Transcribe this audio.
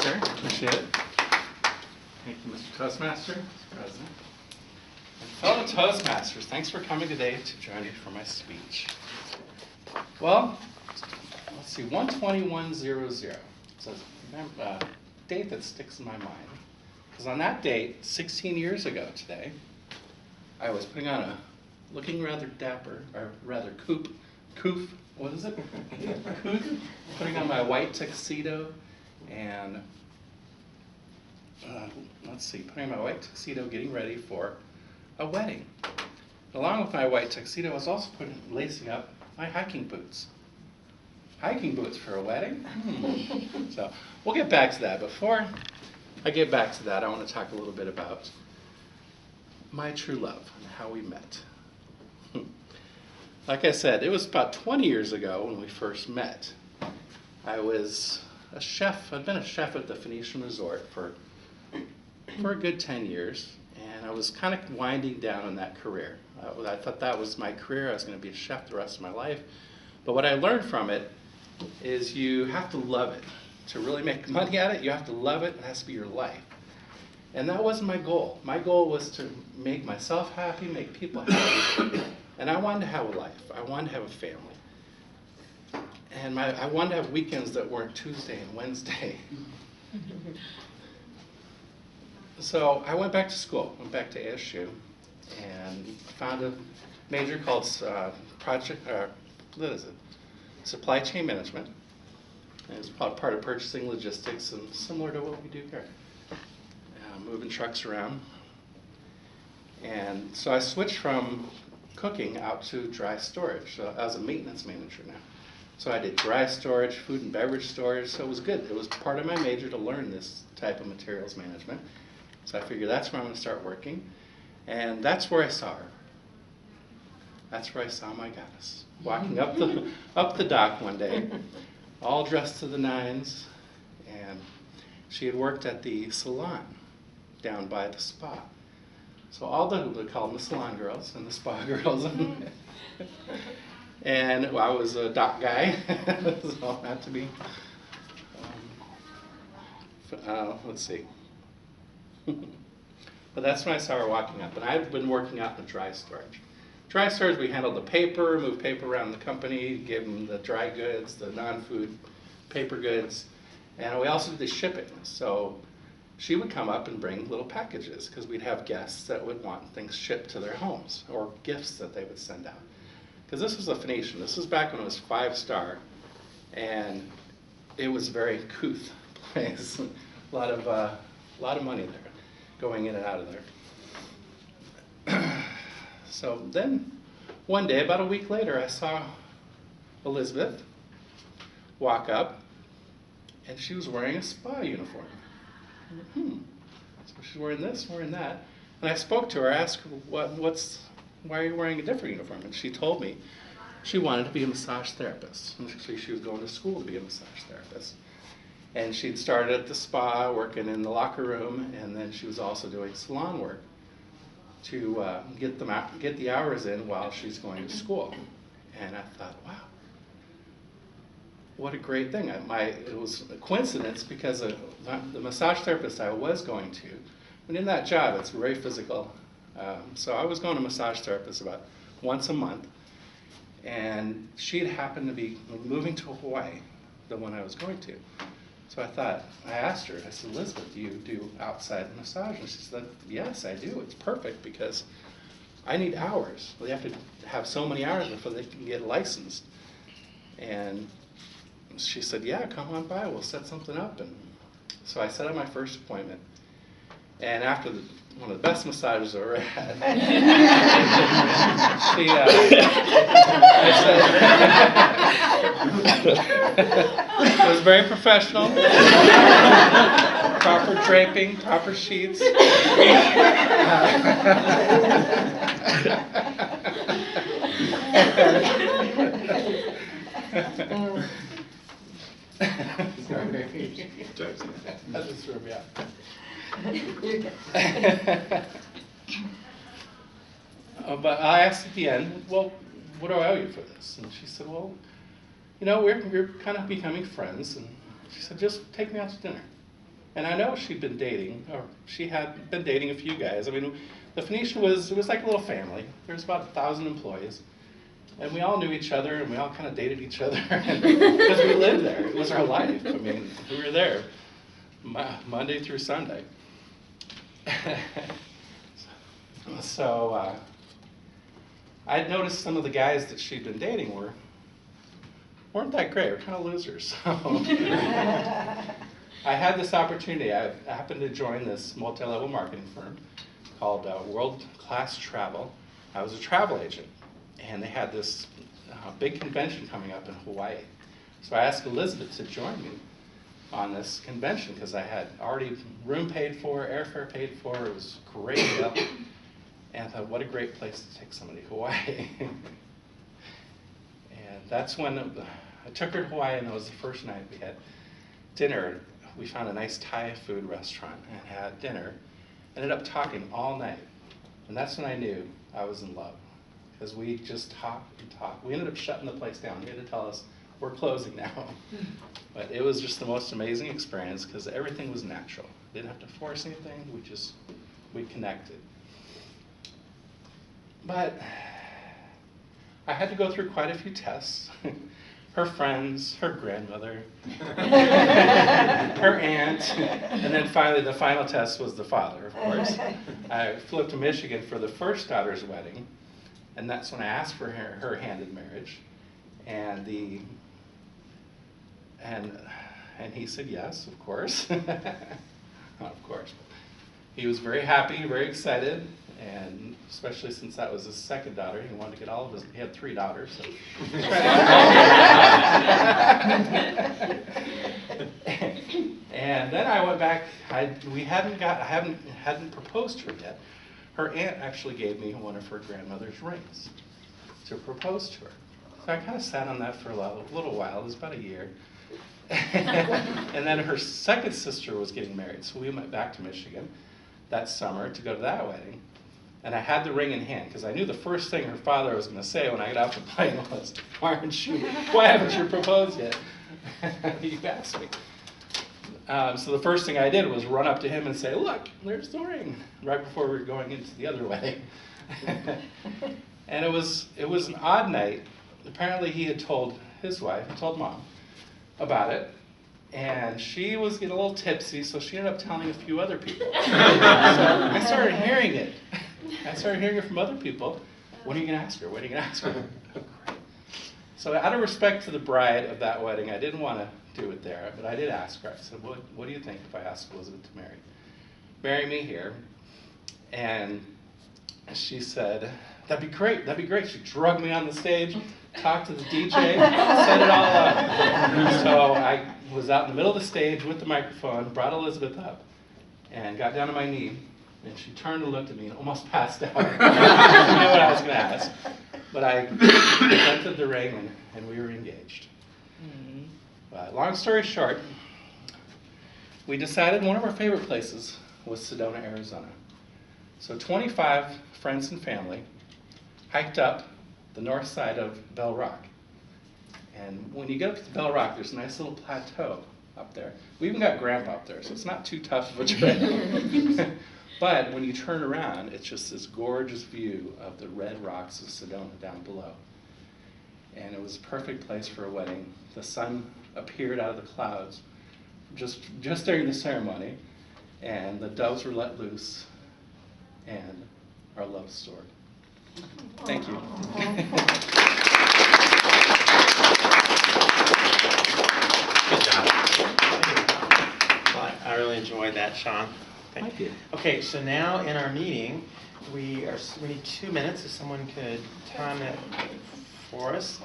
sir. Appreciate it. Thank you, Mr. Toastmaster, Mr. President. And fellow Toastmasters, thanks for coming today to join me for my speech. Well, let's see, 12100. It's a date that sticks in my mind. Because on that date, 16 years ago today, I was putting on looking rather dapper, or rather what is it? Putting on my white tuxedo and, putting on my white tuxedo, getting ready for a wedding. Along with my white tuxedo, I was also lacing up my hiking boots. Hiking boots for a wedding? So we'll get back to that. Before I get back to that, I want to talk a little bit about my true love and how we met. Like I said, it was about 20 years ago when we first met. I was a chef. I'd been a chef at the Phoenician Resort for a good 10 years, and I was kind of winding down in that career. I thought that was my career. I was going to be a chef the rest of my life. But what I learned from it is you have to love it. To really make money at it, you have to love it. It has to be your life. And that wasn't my goal. My goal was to make myself happy, make people happy. And I wanted to have a life. I wanted to have a family. And I wanted to have weekends that weren't Tuesday and Wednesday. So I went back to school, went back to ASU, and found a major called Supply Chain Management. And it's part of purchasing logistics and similar to what we do here. Moving trucks around. And so I switched from cooking out to dry storage. So I was a maintenance manager now. So I did dry storage, food and beverage storage, so it was good. It was part of my major to learn this type of materials management. So I figured that's where I'm going to start working. And that's where I saw her. That's where I saw my goddess. Walking up the dock one day, all dressed to the nines, and she had worked at the salon down by the spa. So all we call them the salon girls and the spa girls. And well, I was a dock guy, so I had to be, let's see. But that's when I saw her walking up, and I had been working out in the dry storage. Dry storage, we handled the paper, moved paper around the company, gave them the dry goods, the non-food paper goods, and we also did the shipping. So she would come up and bring little packages because we'd have guests that would want things shipped to their homes or gifts that they would send out. Because this was a Phoenician. This was back when it was 5-star, and it was a very couth place. a lot of money there, going in and out of there. So then, one day, about a week later, I saw Elizabeth walk up, and she was wearing a spa uniform. So she's wearing this, wearing that. And I spoke to her, asked her, why are you wearing a different uniform? And she told me she wanted to be a massage therapist. And actually, she was going to school to be a massage therapist. And she'd started at the spa, working in the locker room, and then she was also doing salon work to get the hours in while she's going to school. And I thought, wow, what a great thing. It was a coincidence because the massage therapist I was going to, and in that job, it's very physical. So I was going to a massage therapist about once a month, and she had happened to be moving to Hawaii, the one I was going to. So I asked her, I said, Elizabeth, do you do outside massage? And she said, yes, I do. It's perfect because I need hours. They have to have so many hours before they can get licensed. And she said, yeah, come on by, we'll set something up. And so I set up my first appointment. And after one of the best massages I ever had, it was very professional, proper draping, proper sheets. That just threw me out. But I asked at the end, well, what do I owe you for this? And she said, well, we're kind of becoming friends. And she said, just take me out to dinner. And I know she'd been dating, or she had been dating a few guys. I mean, the Phoenicia was like a little family. There was about 1,000 employees. And we all knew each other, and we all kind of dated each other because we lived there. It was our life. I mean, we were there Monday through Sunday. So I'd noticed some of the guys that she'd been dating weren't that great. Were kind of losers. So I had this opportunity. I happened to join this multi-level marketing firm called World Class Travel. I was a travel agent, and they had this big convention coming up in Hawaii. So I asked Elizabeth to join me on this convention because I had already room paid for, airfare paid for. It was a great deal. And I thought, what a great place to take somebody to Hawaii. And that's when I took her to Hawaii, and that was the first night. We had dinner. We found a nice Thai food restaurant and had dinner. Ended up talking all night. And that's when I knew I was in love, because we just talked and talked. We ended up shutting the place down. He had to tell us, we're closing now. But it was just the most amazing experience because everything was natural. Didn't have to force anything. We connected. But I had to go through quite a few tests. Her friends, her grandmother, her aunt, and then finally the final test was the father, of course. I flew up to Michigan for the first daughter's wedding, and that's when I asked for her hand in marriage. And he said yes, of course. Of course. He was very happy, very excited, and especially since that was his second daughter, he wanted to get all of his. He had 3 daughters. So. And then I went back. I hadn't proposed to her yet. Her aunt actually gave me one of her grandmother's rings to propose to her. So I kind of sat on that for a little while. It was about a year. And then her second sister was getting married, so we went back to Michigan that summer to go to that wedding. And I had the ring in hand because I knew the first thing her father was going to say when I got off the plane was, why haven't you proposed yet? You asked me. So the first thing I did was run up to him and say, look, there's the ring, right before we were going into the other wedding. And it was an odd night. Apparently he had told his wife, he told Mom about it, and she was getting a little tipsy, so she ended up telling a few other people. So I started hearing it. I started hearing it from other people. What are you going to ask her? What are you going to ask her? So out of respect to the bride of that wedding, I didn't want to do it there, but I did ask her. I said, what do you think if I ask Elizabeth to marry me here? And she said, that'd be great, that'd be great. She drugged me on the stage, talked to the DJ, set it all up. So I was out in the middle of the stage with the microphone, brought Elizabeth up, and got down on my knee. And she turned and looked at me and almost passed out. I didn't know what I was going to ask. But I presented the ring, and we were engaged. But long story short, we decided one of our favorite places was Sedona, Arizona. So 25 friends and family hiked up the north side of Bell Rock. And when you get up to Bell Rock, there's a nice little plateau up there. We even got Grandpa up there, so it's not too tough of a trip. But when you turn around, it's just this gorgeous view of the red rocks of Sedona down below. And it was a perfect place for a wedding. The sun appeared out of the clouds just during the ceremony, and the doves were let loose, and our love soared. Thank you. Good job. Well, I really enjoyed that, Shawn. Thank you. Okay, so now in our meeting, we need 2 minutes if someone could time it for us.